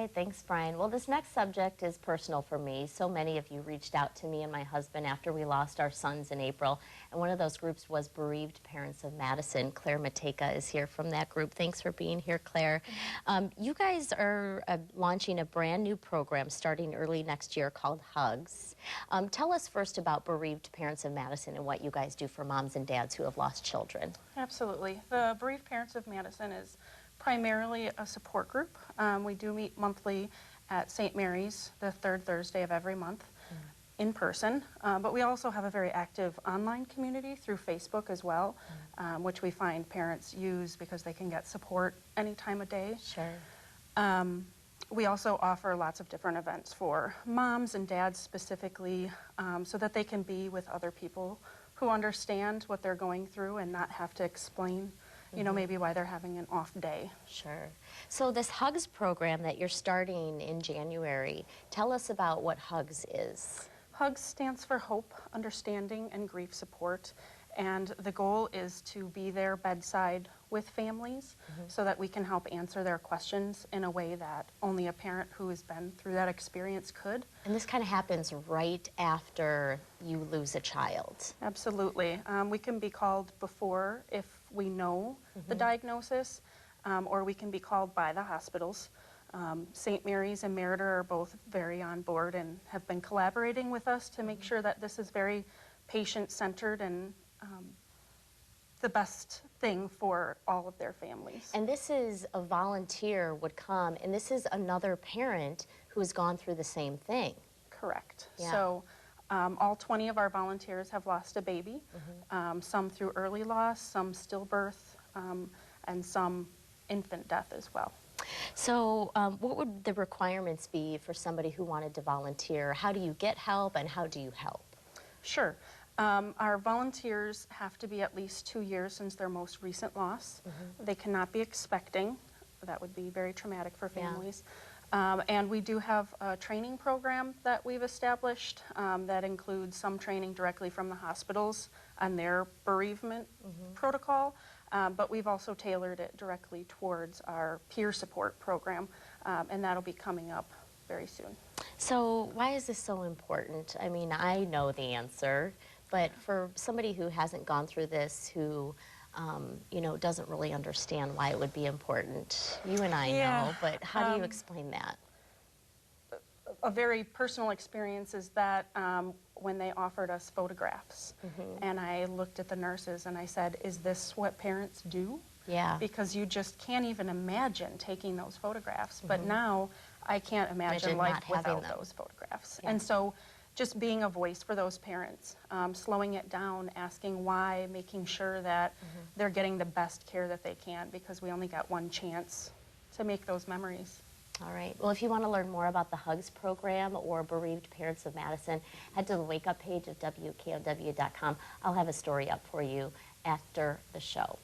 right, thanks, Brian. Well, this next subject is personal for me. So many of you reached out to me and my husband after we lost our sons in April, and one of those groups was Bereaved Parents of Madison. Claire Mateka is here from that group. Thanks for being here, Claire. You guys are launching a brand new program starting early next year called HUGS. Tell us first about Bereaved Parents of Madison and what you guys do for moms and dads who have lost children. Absolutely. The Bereaved Parents of Madison is primarily a support group. We do meet monthly at St. Mary's, the third Thursday of every month, in person. But we also have a very active online community through Facebook as well, which we find parents use because they can get support any time of day. Sure. We also offer lots of different events for moms and dads specifically, so that they can be with other people who understand what they're going through and not have to explain, you know, maybe why they're having an off day. Sure. So this HUGS program that you're starting in January, tell us about what HUGS is. HUGS stands for Hope, Understanding, and Grief Support, and the goal is to be there bedside with families so that we can help answer their questions in a way that only a parent who has been through that experience could. And this kind of happens right after you lose a child. Absolutely. We can be called before if we know the diagnosis, or we can be called by the hospitals. St. Mary's and Meriter are both very on board and have been collaborating with us to make sure that this is very patient-centered and the best thing for all of their families. And this is a volunteer would come, and this is another parent who has gone through the same thing. Correct. Yeah. So all 20 of our volunteers have lost a baby, some through early loss, some stillbirth, and some infant death as well. So what would the requirements be for somebody who wanted to volunteer? How do you get help, and how do you help? Sure. Our volunteers have to be at least 2 years since their most recent loss. They cannot be expecting. That would be very traumatic for families. And we do have a training program that we've established that includes some training directly from the hospitals on their bereavement protocol, but we've also tailored it directly towards our peer support program, and that'll be coming up very soon. So why is this so important? I mean, I know the answer, but for somebody who hasn't gone through this, who you know, doesn't really understand why it would be important. You and I know, but how do you explain that? A very personal experience is that when they offered us photographs, and I looked at the nurses and I said, is this what parents do? Yeah. Because you just can't even imagine taking those photographs. But now I can't imagine life without those photographs. Yeah. And so just being a voice for those parents, slowing it down, asking why, making sure that they're getting the best care that they can, because we only got one chance to make those memories. All right. Well, if you want to learn more about the HUGS program or Bereaved Parents of Madison, head to the Wake Up page of WKOW.com. I'll have a story up for you after the show.